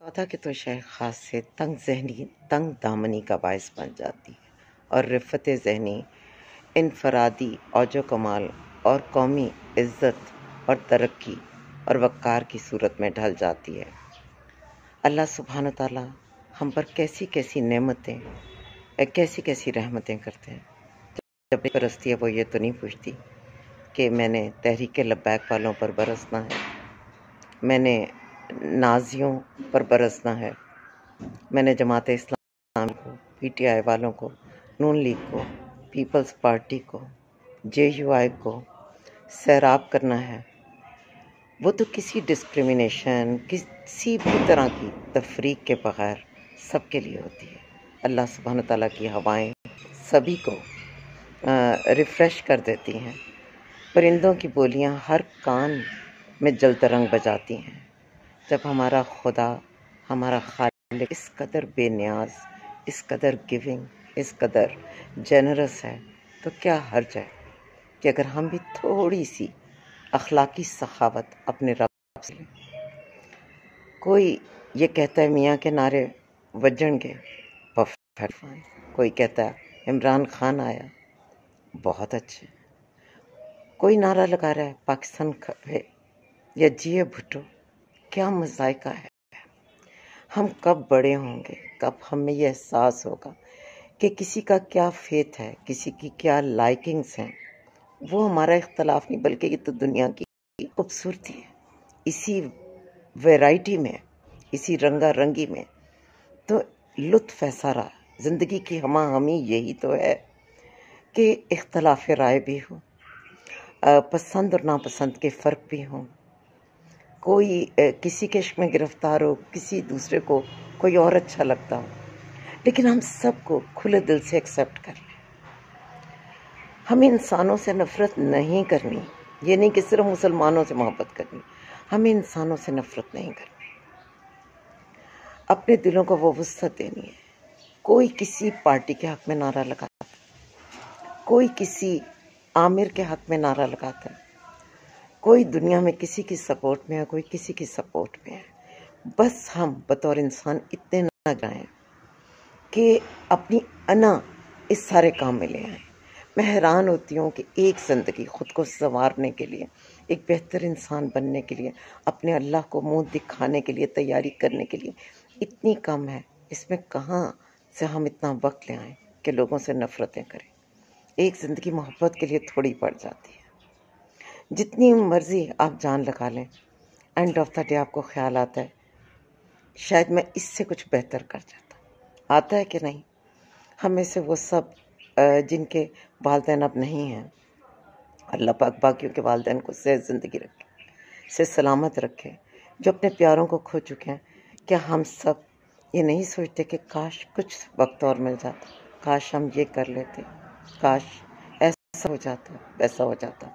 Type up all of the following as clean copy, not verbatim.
चौथा कि तो शय ख़ास से तंग ज़हनी तंग दामनी का बायस बन जाती है और रिफ़्फ़त ज़हनी इनफ़रादी औजो कमाल और कौमी इज़्ज़त और तरक्की और वक़ार की सूरत में ढल जाती है। अल्लाह सुब्हान तआला हम पर कैसी कैसी नेमतें कैसी कैसी रहमतें करते हैं। जब बरसती है वो ये तो नहीं पूछती कि मैंने तहरीक लब्बैक वालों पर बरसना है, मैंने नाज़ियों पर बरसना है, मैंने जमात इस्लाम को, पीटीआई वालों को, नून लीग को, पीपल्स पार्टी को, जेयूआई को सैराब करना है। वो तो किसी डिस्क्रिमिनेशन, किसी भी तरह की तफरीक के बगैर सबके लिए होती है। अल्लाह सुब्हान तआला की हवाएं सभी को रिफ़्रेश कर देती हैं। परिंदों की बोलियां हर कान में जल तरंग बजाती हैं। जब हमारा खुदा, हमारा खालिक इस कदर बेनियाज, इस कदर गिविंग, इस कदर जेनरस है, तो क्या हर्ज है कि अगर हम भी थोड़ी सी अखलाकी सखावत अपने रब से लें। कोई ये कहता है मियाँ के नारे वजणगे, कोई कहता है इमरान खान आया, बहुत अच्छे। कोई नारा लगा रहा है पाकिस्तान खड़े या जिए भुट्टो, क्या मज़ायका है। हम कब बड़े होंगे, कब हमें यह एहसास होगा कि किसी का क्या फेथ है, किसी की क्या लाइकिंग्स हैं। वो हमारा इख्तलाफ नहीं बल्कि ये तो दुनिया की खूबसूरती है। इसी वैरायटी में, इसी रंगा रंगी में तो लुत्फ़ ऐसा रहा। ज़िंदगी की हमा हमी यही तो है कि इख्तलाफ राय भी हो, पसंद और नापसंद के फ़र्क भी हों। कोई किसी के इश्क में गिरफ्तार हो, किसी दूसरे को कोई और अच्छा लगता हो, लेकिन हम सबको खुले दिल से एक्सेप्ट कर लें। हमें इंसानों से नफ़रत नहीं करनी, ये नहीं कि सिर्फ मुसलमानों से मोहब्बत करनी। हमें इंसानों से नफ़रत नहीं करनी, अपने दिलों को वो वुसअत देनी है। कोई किसी पार्टी के हक़ में नारा लगाता है, कोई किसी आमिर के हक़ में नारा लगाता है, कोई दुनिया में किसी की सपोर्ट में है, कोई किसी की सपोर्ट में है। बस हम बतौर इंसान इतने ना जाएं कि अपनी अना इस सारे काम में ले आएं। मैं हैरान होती हूँ कि एक ज़िंदगी ख़ुद को संवारने के लिए, एक बेहतर इंसान बनने के लिए, अपने अल्लाह को मुंह दिखाने के लिए तैयारी करने के लिए इतनी कम है। इसमें कहाँ से हम इतना वक्त ले आएं कि लोगों से नफ़रतें करें। एक ज़िंदगी मोहब्बत के लिए थोड़ी पड़ जाती है। जितनी मर्ज़ी आप जान लगा लें, एंड ऑफ द डे आपको ख्याल आता है शायद मैं इससे कुछ बेहतर कर जाता। आता है कि नहीं? हम में से वो सब जिनके वालिदैन अब नहीं हैं, अल्लाह पाक बाकियों के वालिदैन को सेहत ज़िंदगी रखे, से सलामत रखे। जो अपने प्यारों को खो चुके हैं, क्या हम सब ये नहीं सोचते कि काश कुछ वक्त और मिल जाता, काश हम ये कर लेते, काश ऐसा हो जाता, वैसा हो जाता।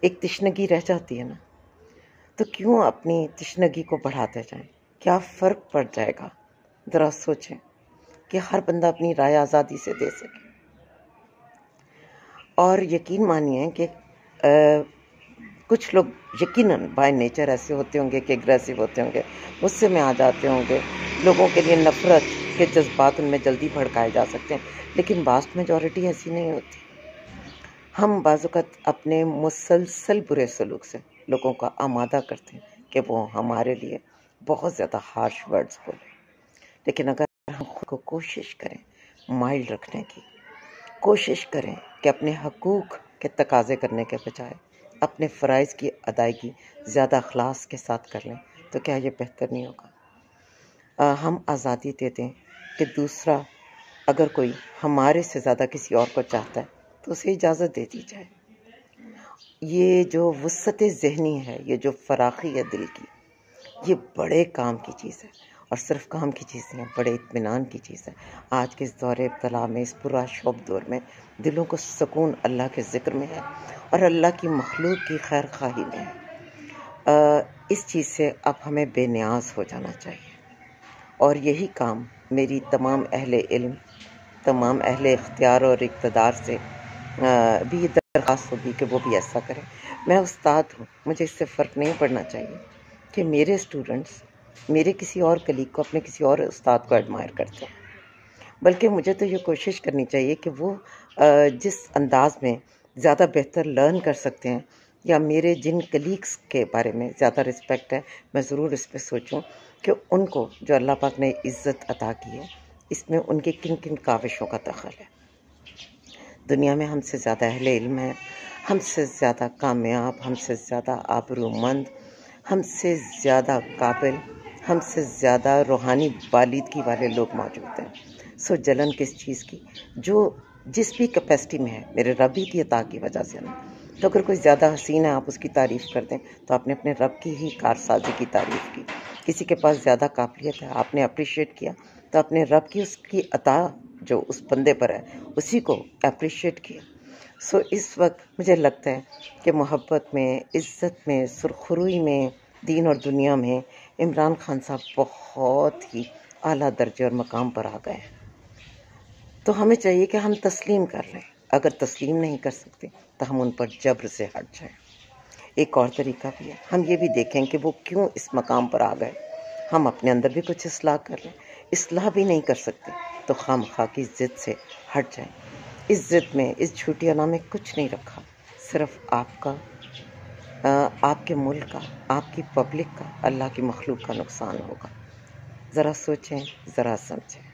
एक तशनगी रह जाती है ना, तो क्यों अपनी तशनगी को बढ़ाते जाएं? क्या फ़र्क पड़ जाएगा? ज़रा सोचें कि हर बंदा अपनी राय आज़ादी से दे सके। और यकीन मानिए कि कुछ लोग यकीनन बाय नेचर ऐसे होते होंगे कि एग्रेसिव होते होंगे, गुस्से में आ जाते होंगे, लोगों के लिए नफ़रत के जज्बात उनमें जल्दी भड़काए जा सकते हैं, लेकिन वास्ट मेजॉरिटी ऐसी नहीं होती। हम बाज़-औक़ात अपने मुसलसल बुरे सलूक से लोगों को आमादा करते हैं कि वो हमारे लिए बहुत ज़्यादा हार्श वर्ड्स बोलें, लेकिन अगर हम खुद को कोशिश करें माइल्ड रखने की, कोशिश करें कि अपने हकूक़ के तकाज़े करने के बजाय अपने फ़राइज़ की अदायगी ज़्यादा इख़लास के साथ कर लें, तो क्या ये बेहतर नहीं होगा? हम आज़ादी दे दें कि दूसरा अगर कोई हमारे से ज़्यादा किसी और को चाहता है तो उसे इजाज़त दे दी जाए। ये जो वुसअत ज़हनी है, ये जो फ़राख़ी है दिल की, ये बड़े काम की चीज़ है। और सिर्फ काम की चीज़ नहीं है, बड़े इत्मीनान की चीज़ है। आज के इस दौर इब्तला में, इस पूरा शोब दौर में दिलों को सुकून अल्लाह के ज़िक्र में है और अल्लाह की मखलूक की खैर खाही में है। इस चीज़ से अब हमें बेनियाज हो जाना चाहिए और यही काम मेरी तमाम अहले इल्म, तमाम अहले इख्तियार और इक़्तिदार से भी दरख्वास्त होगी कि वो भी ऐसा करें। मैं उस्ताद हूँ, मुझे इससे फ़र्क नहीं पड़ना चाहिए कि मेरे स्टूडेंट्स میرے کسی اور کلیگ کو، اپنے کسی اور استاد کو ایڈمائر کرتے ہیں، بلکہ مجھے تو یہ کوشش کرنی چاہیے کہ وہ جس انداز میں زیادہ بہتر لرن کر سکتے ہیں، یا میرے جن کلیگس کے بارے میں زیادہ رسپیکٹ ہے، میں ضرور اس پہ سوچوں کہ ان کو جو اللہ پاک نے عزت عطا کی ہے، اس میں ان کی کن کن کاوشوں کا دخل ہے۔ دنیا میں ہم سے زیادہ اہل علم ہیں، ہم سے زیادہ کامیاب، ہم سے زیادہ آبرومند، ہم سے زیادہ قابل، ہم سے زیادہ روحانی بالادگی والے لوگ موجود ہیں۔ سو جلن کس چیز کی؟ جو جس بھی کیپیسٹی میں ہے، میرے رب ہی کی عطا کی وجہ سے نا۔ تو اگر کوئی زیادہ حسین ہے، آپ اس کی تعریف کر دیں تو آپ نے اپنے رب کی ہی کارسازی کی تعریف کی۔ کسی کے پاس زیادہ قابلیت ہے، آپ نے اپریشیٹ کیا تو اپنے رب کی اس کی عطا جو اس بندے پر ہے اسی کو اپریشیٹ کیا۔ سو اس وقت مجھے لگتا ہے کہ محبت میں، عزت میں، سرخروئی میں، دین اور دنیا میں عمران خان صاحب بہت ہی اعلیٰ درجے اور مقام پر آ گئے ہیں۔ تو ہمیں چاہیے کہ ہم تسلیم کر لیں، اگر تسلیم نہیں کر سکتے تو ہم ان پر جبر سے ہٹ جائیں۔ ایک اور طریقہ بھی ہے، ہم یہ بھی دیکھیں کہ وہ کیوں اس مقام پر آ گئے، ہم اپنے اندر بھی کچھ اصلاح کر لیں۔ اصلاح بھی نہیں کر سکتے تو خواہ کی ضد سے ہٹ جائیں۔ اس ضد میں، اس جھوٹی انا میں کچھ نہیں رکھا، صرف آپ کا، آپ کے ملک کا، آپ کی پبلک کا، اللہ کی مخلوق کا نقصان ہوگا۔ ذرا سوچیں، ذرا سمجھیں۔